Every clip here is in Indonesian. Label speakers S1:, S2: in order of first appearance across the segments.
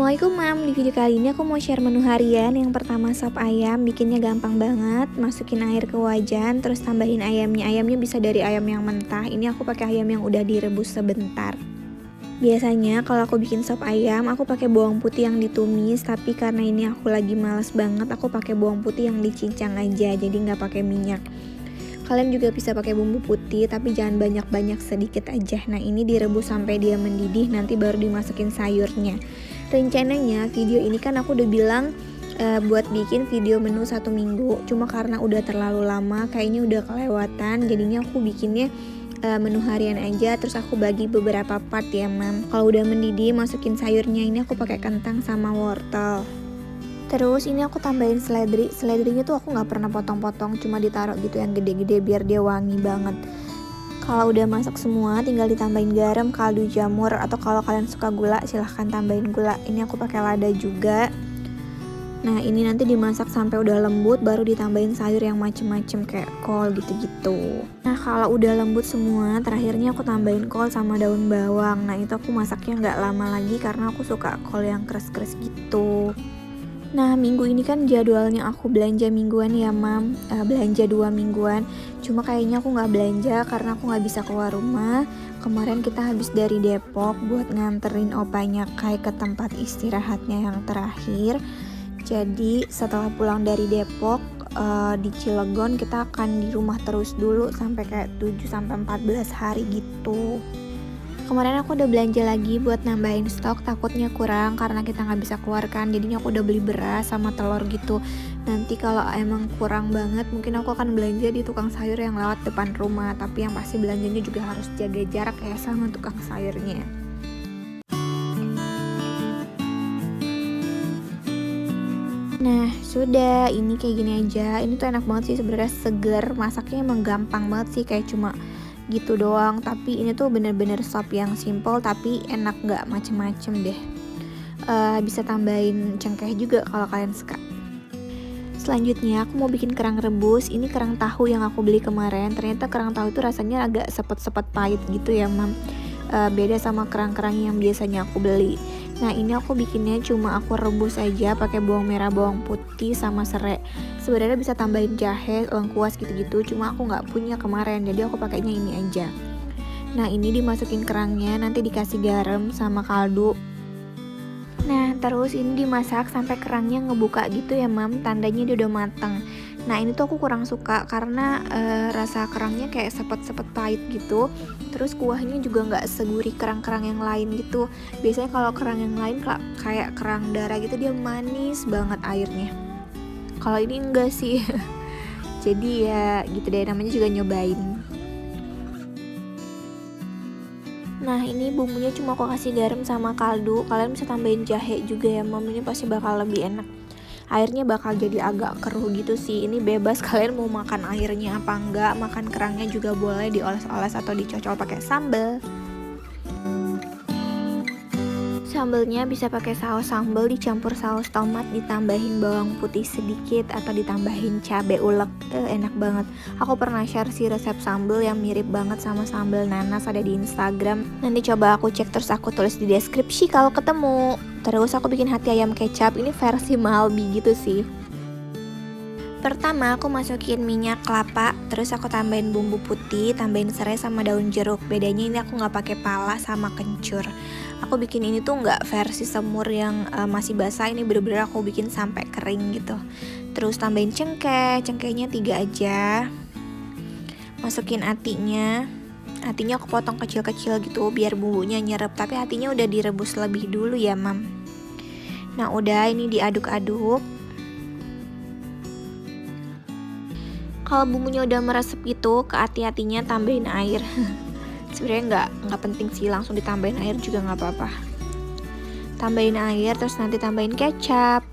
S1: Assalamualaikum Mam, di video kali ini aku mau share menu harian. Yang pertama sop ayam, bikinnya gampang banget. Masukin air ke wajan, terus tambahin ayamnya. Ayamnya bisa dari ayam yang mentah, ini aku pakai ayam yang udah direbus sebentar. Biasanya kalau aku bikin sop ayam, aku pakai bawang putih yang ditumis. Tapi karena ini aku lagi males banget, aku pakai bawang putih yang dicincang aja, jadi nggak pakai minyak. Kalian juga bisa pakai bumbu putih, tapi jangan banyak-banyak, sedikit aja. Nah, ini direbus sampai dia mendidih, nanti baru dimasukin sayurnya. Rencananya video ini kan aku udah bilang buat bikin video menu 1 minggu. Cuma karena udah terlalu lama, kayaknya udah kelewatan, jadinya aku bikinnya menu harian aja. Terus aku bagi beberapa part ya Mam. Kalau udah mendidih, masukin sayurnya. Ini aku pakai kentang sama wortel. Terus ini aku tambahin seledri. Seledrinya tuh aku nggak pernah potong-potong, cuma ditaruh gitu yang gede-gede biar dia wangi banget. Kalau udah masak semua, tinggal ditambahin garam, kaldu jamur, atau kalau kalian suka gula silahkan tambahin gula. Ini aku pakai lada juga. Nah, ini nanti dimasak sampai udah lembut, baru ditambahin sayur yang macem-macem kayak kol gitu-gitu. Nah, kalau udah lembut semua, terakhirnya aku tambahin kol sama daun bawang. Nah, itu aku masaknya nggak lama lagi karena aku suka kol yang keras-keras gitu. Nah, minggu ini kan jadwalnya aku belanja mingguan ya Mam, belanja 2 mingguan. Cuma kayaknya aku nggak belanja karena aku nggak bisa keluar rumah. Kemarin kita habis dari Depok buat nganterin opanya Kai ke tempat istirahatnya yang terakhir. Jadi setelah pulang dari Depok, di Cilegon kita akan di rumah terus dulu sampai kayak 7-14 hari gitu. Kemarin aku udah belanja lagi buat nambahin stok, takutnya kurang karena kita nggak bisa keluarkan. Jadinya aku udah beli beras sama telur gitu. Nanti kalau emang kurang banget, mungkin aku akan belanja di tukang sayur yang lewat depan rumah. Tapi yang pasti belanjanya juga harus jaga jarak ya sama tukang sayurnya. Nah, sudah, ini kayak gini aja. Ini tuh enak banget sih sebenarnya, seger. Masaknya emang gampang banget sih, kayak cuma gitu doang. Tapi ini tuh bener-bener sop yang simple tapi enak, nggak macem-macem deh. Bisa tambahin cengkeh juga kalau kalian suka. Selanjutnya aku mau bikin kerang rebus. Ini kerang tahu yang aku beli kemarin. Ternyata kerang tahu itu rasanya agak sepet-sepet pahit gitu ya Mam. Beda sama kerang-kerang yang biasanya aku beli. Nah, ini aku bikinnya cuma aku rebus aja pakai bawang merah, bawang putih sama serai. Sebenarnya bisa tambahin jahe, lengkuas gitu-gitu, cuma aku nggak punya kemarin, jadi aku pakainya ini aja. Nah, ini dimasukin kerangnya, nanti dikasih garam sama kaldu. Nah, terus ini dimasak sampai kerangnya ngebuka gitu ya Mam, tandanya dia udah matang. Nah, ini tuh aku kurang suka karena rasa kerangnya kayak sepet-sepet pahit gitu. Terus kuahnya juga nggak segurih kerang-kerang yang lain gitu. Biasanya kalau kerang yang lain kayak kerang darah gitu, dia manis banget airnya. Kalau ini enggak sih. Jadi ya gitu deh, namanya juga nyobain. Nah, ini bumbunya cuma aku kasih garam sama kaldu. Kalian bisa tambahin jahe juga ya Mam, ini pasti bakal lebih enak. Airnya bakal jadi agak keruh gitu sih. Ini bebas kalian mau makan airnya apa enggak. Makan kerangnya juga boleh, dioles-oles atau dicocol pakai sambal. Sambelnya bisa pakai saus sambal dicampur saus tomat, ditambahin bawang putih sedikit atau ditambahin cabai ulek. Enak banget. Aku pernah share sih resep sambal yang mirip banget sama sambal nanas, ada di Instagram. Nanti coba aku cek, terus aku tulis di deskripsi kalau ketemu. Terus aku bikin hati ayam kecap, ini versi Malbi gitu sih. Pertama aku masukin minyak kelapa, terus aku tambahin bumbu putih, tambahin serai sama daun jeruk. Bedanya ini aku nggak pakai pala sama kencur. Aku bikin ini tuh nggak versi semur yang masih basah, ini bener-bener aku bikin sampai kering gitu. Terus tambahin cengkeh, cengkehnya 3 aja. Masukin atinya. Hatinya aku potong kecil-kecil gitu biar bumbunya nyerap, tapi hatinya udah direbus lebih dulu ya Mam. Nah, udah, ini diaduk-aduk. Kalau bumbunya udah meresep gitu, ke hati-hatinya tambahin air. Sebenarnya nggak penting sih, langsung ditambahin air juga nggak apa-apa. Tambahin air, terus nanti tambahin kecap.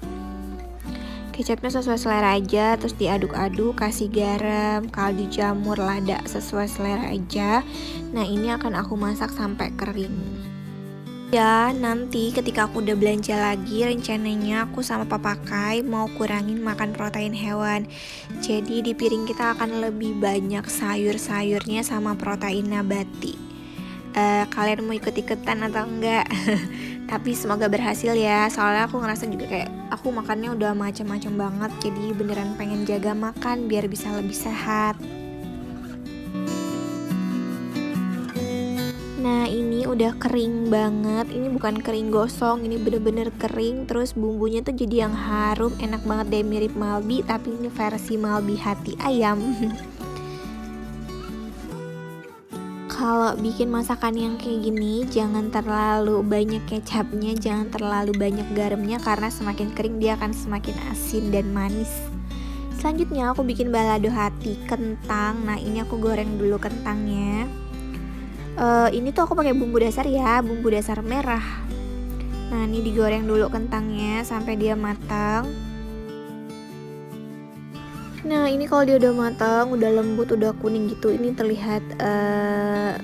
S1: Kecapnya sesuai selera aja, terus diaduk-aduk, kasih garam, kaldu jamur, lada sesuai selera aja. Nah, ini akan aku masak sampai kering. Ya, nanti ketika aku udah belanja lagi, rencananya aku sama Papa Kai mau kurangin makan protein hewan. Jadi di piring kita akan lebih banyak sayur-sayurnya sama protein nabati. Kalian mau ikut-ikutan atau enggak? Tapi semoga berhasil ya, soalnya aku ngerasa juga kayak aku makannya udah macam-macam banget, jadi beneran pengen jaga makan biar bisa lebih sehat. Nah ini udah kering banget, ini bukan kering gosong, ini bener-bener kering. Terus bumbunya tuh jadi yang harum, enak banget deh, mirip Malbi tapi ini versi Malbi hati ayam. Kalau bikin masakan yang kayak gini, jangan terlalu banyak kecapnya, jangan terlalu banyak garamnya, karena semakin kering dia akan semakin asin dan manis. Selanjutnya aku bikin balado hati kentang. Nah ini aku goreng dulu kentangnya. Ini tuh aku pakai bumbu dasar ya, bumbu dasar merah. Nah ini digoreng dulu kentangnya sampai dia matang. Nah ini kalau dia udah matang, udah lembut, udah kuning gitu, ini terlihat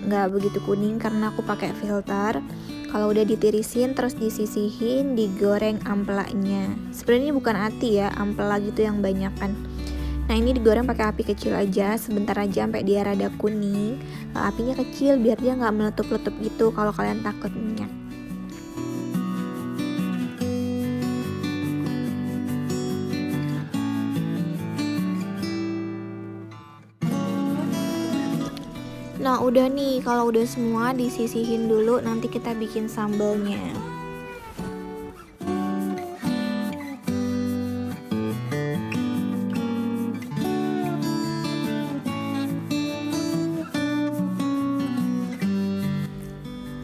S1: nggak begitu kuning karena aku pakai filter. Kalau udah ditirisin terus disisihin, digoreng amplaknya. Sebenarnya ini bukan ati ya, ampela gitu yang banyakan. Nah ini digoreng pakai api kecil aja, sebentar aja sampai dia rada kuning. Apinya kecil biar dia nggak meletup-letup gitu kalau kalian takut minyak. Nah udah nih, kalau udah semua disisihin dulu, nanti kita bikin sambalnya.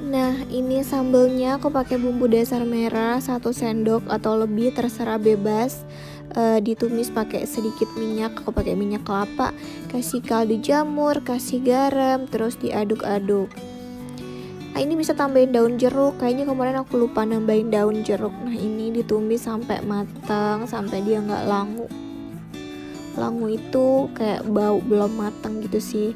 S1: Nah ini sambalnya aku pakai bumbu dasar merah 1 sendok atau lebih, terserah bebas. Ditumis pakai sedikit minyak, aku pakai minyak kelapa, kasih kaldu jamur, kasih garam, terus diaduk-aduk. Nah ini bisa tambahin daun jeruk, kayaknya kemarin aku lupa nambahin daun jeruk. Nah ini ditumis sampai matang, sampai dia nggak langu. Langu itu kayak bau belum matang gitu sih.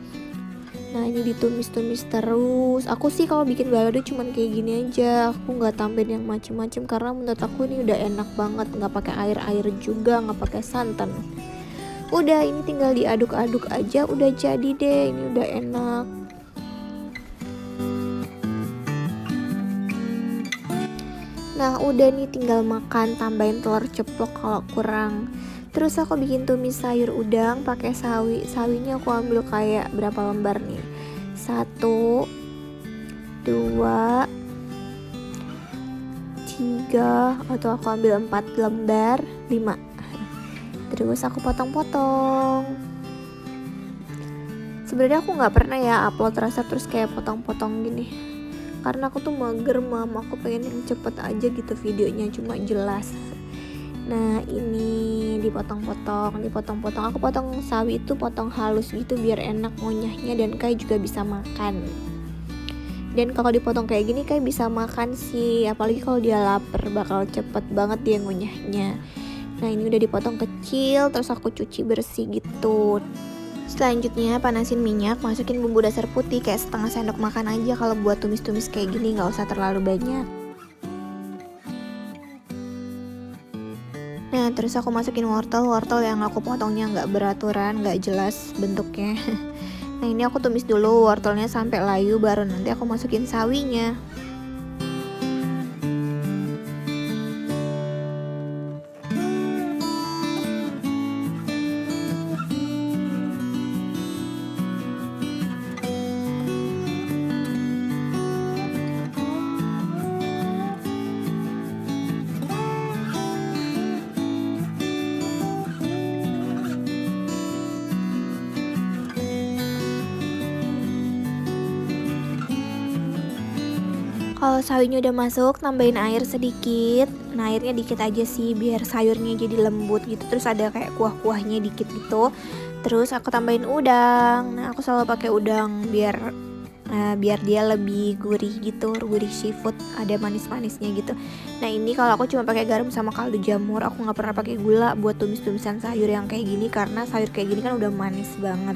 S1: Nah ini ditumis-tumis terus. Aku sih kalau bikin balado cuman kayak gini aja, aku nggak tambahin yang macem-macem karena menurut aku ini udah enak banget, nggak pakai air-air juga, nggak pakai santan. Udah ini tinggal diaduk-aduk aja, udah jadi deh, ini udah enak. Nah udah nih tinggal makan, tambahin telur ceplok kalau kurang. Terus aku bikin tumis sayur udang pakai sawi. Sawinya aku ambil kayak berapa lembar nih? 1, 2, 3, atau aku ambil 4 lembar, 5. Terus aku potong-potong. Sebenarnya aku nggak pernah ya upload resep terus kayak potong-potong gini, karena aku tuh mager mam, aku pengen yang cepet aja gitu videonya, cuma jelas. Nah ini dipotong-potong. Aku potong sawi itu potong halus gitu biar enak ngunyahnya dan Kai juga bisa makan. Dan kalau dipotong kayak gini Kai bisa makan sih, apalagi kalau dia lapar, bakal cepet banget dia ngunyahnya. Nah ini udah dipotong kecil, terus aku cuci bersih gitu. Selanjutnya panasin minyak, masukin bumbu dasar putih kayak setengah sendok makan aja. Kalau buat tumis-tumis kayak gini nggak usah terlalu banyak. Nah terus aku masukin wortel yang aku potongnya nggak beraturan, nggak jelas bentuknya. Nah ini aku tumis dulu wortelnya sampai layu, baru nanti aku masukin sawinya. Kalau sawinya udah masuk, tambahin air sedikit. Nah airnya dikit aja sih biar sayurnya jadi lembut gitu. Terus ada kayak kuah-kuahnya dikit gitu. Terus aku tambahin udang. Nah aku selalu pakai udang biar dia lebih gurih gitu, gurih seafood, ada manis-manisnya gitu. Nah ini kalau aku cuma pakai garam sama kaldu jamur, aku nggak pernah pakai gula buat tumis-tumisan sayur yang kayak gini karena sayur kayak gini kan udah manis banget.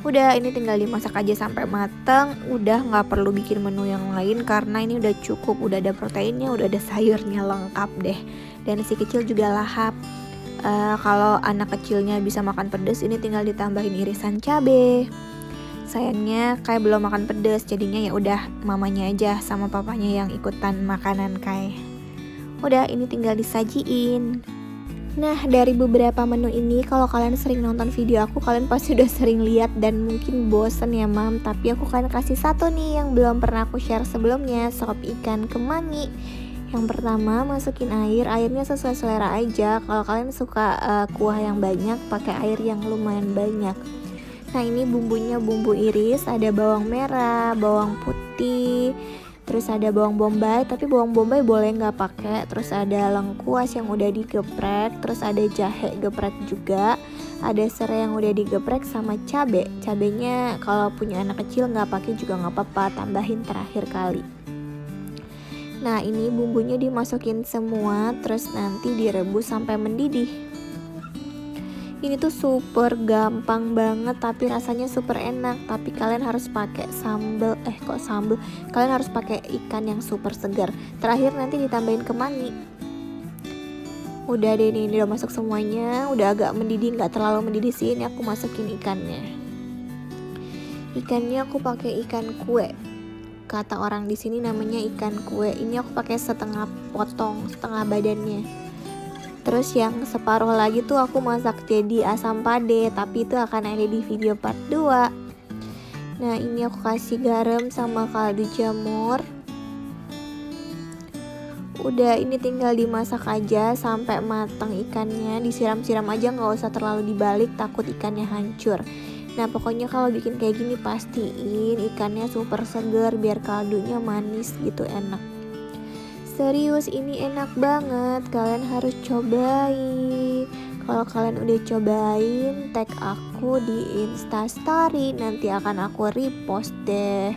S1: Udah ini tinggal dimasak aja sampai mateng. Udah nggak perlu bikin menu yang lain karena ini udah cukup, udah ada proteinnya, udah ada sayurnya, lengkap deh. Dan si kecil juga lahap. Kalau anak kecilnya bisa makan pedas, ini tinggal ditambahin irisan cabe. sayangnya Kai belum makan pedes, jadinya ya udah mamanya aja sama papanya yang ikutan makanan Kai. Udah, ini tinggal disajiin. Nah, dari beberapa menu ini, kalau kalian sering nonton video aku, kalian pasti udah sering lihat dan mungkin bosen ya mam. Tapi aku kalian kasih satu nih yang belum pernah aku share sebelumnya, sop ikan kemangi. Yang pertama, masukin air, airnya sesuai selera aja. Kalau kalian suka kuah yang banyak, pakai air yang lumayan banyak. Nah, ini bumbunya bumbu iris, ada bawang merah, bawang putih, terus ada bawang bombay, tapi bawang bombay boleh nggak pakai. Terus ada lengkuas yang udah digeprek, terus ada jahe geprek juga, ada serai yang udah digeprek sama cabe. Cabenya kalau punya anak kecil nggak pakai juga nggak apa-apa, tambahin terakhir kali. Nah, ini bumbunya dimasukin semua, terus nanti direbus sampai mendidih. Ini tuh super gampang banget tapi rasanya super enak. Tapi kalian harus pakai sambal. Kalian harus pakai ikan yang super segar. Terakhir nanti ditambahin kemangi. Udah deh, ini udah masuk semuanya. Udah agak mendidih, nggak terlalu mendidih sih. Ini aku masukin ikannya. Ikannya aku pakai ikan kue. Kata orang di sini namanya ikan kue. Ini aku pakai setengah potong, setengah badannya. Terus yang separuh lagi tuh aku masak jadi asam pade, tapi itu akan ada di video part 2. Nah, ini aku kasih garam sama kaldu jamur. Udah, ini tinggal dimasak aja sampai matang ikannya. Disiram-siram aja, nggak usah terlalu dibalik, takut ikannya hancur. Nah, pokoknya kalau bikin kayak gini pastiin ikannya super segar biar kaldunya manis gitu, enak. Serius, ini enak banget, kalian harus cobain. Kalau kalian udah cobain, tag aku di Instastory, nanti akan aku repost deh.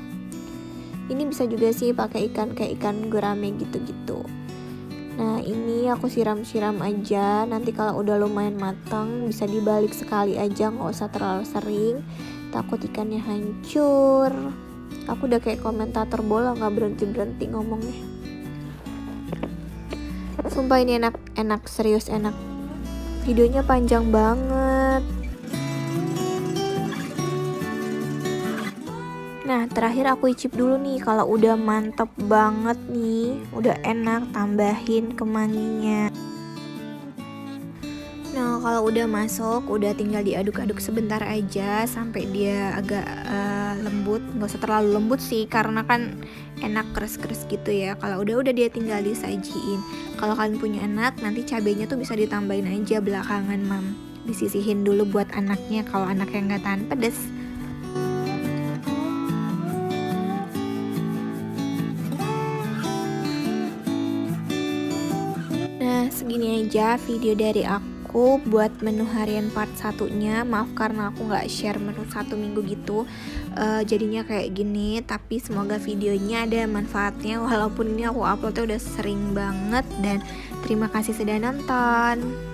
S1: Ini bisa juga sih pakai ikan kayak ikan gurame gitu-gitu. Nah, ini aku siram-siram aja. Nanti kalau udah lumayan matang bisa dibalik sekali aja, nggak usah terlalu sering, takut ikannya hancur. Aku udah kayak komentator bola, nggak berhenti-berhenti ngomongnya. Sumpah ini enak, serius enak. Videonya panjang banget. Nah, terakhir aku icip dulu nih. Kalau udah mantep banget nih, udah enak, tambahin kemanginya. Nah, kalau udah masuk, udah tinggal diaduk-aduk sebentar aja sampai dia agak lembut. Nggak usah terlalu lembut sih, karena kan enak keras-keras gitu ya. Kalau udah dia tinggal disajiin. Kalau kalian punya anak, nanti cabenya tuh bisa ditambahin aja belakangan mam. Disisihin dulu buat anaknya kalau anaknya nggak tahan pedes. Nah, segini aja video dari aku buat menu harian part 1-nya. Maaf karena aku gak share menu 1 minggu gitu, jadinya kayak gini. Tapi semoga videonya ada manfaatnya, walaupun ini aku uploadnya udah sering banget. Dan terima kasih sudah nonton.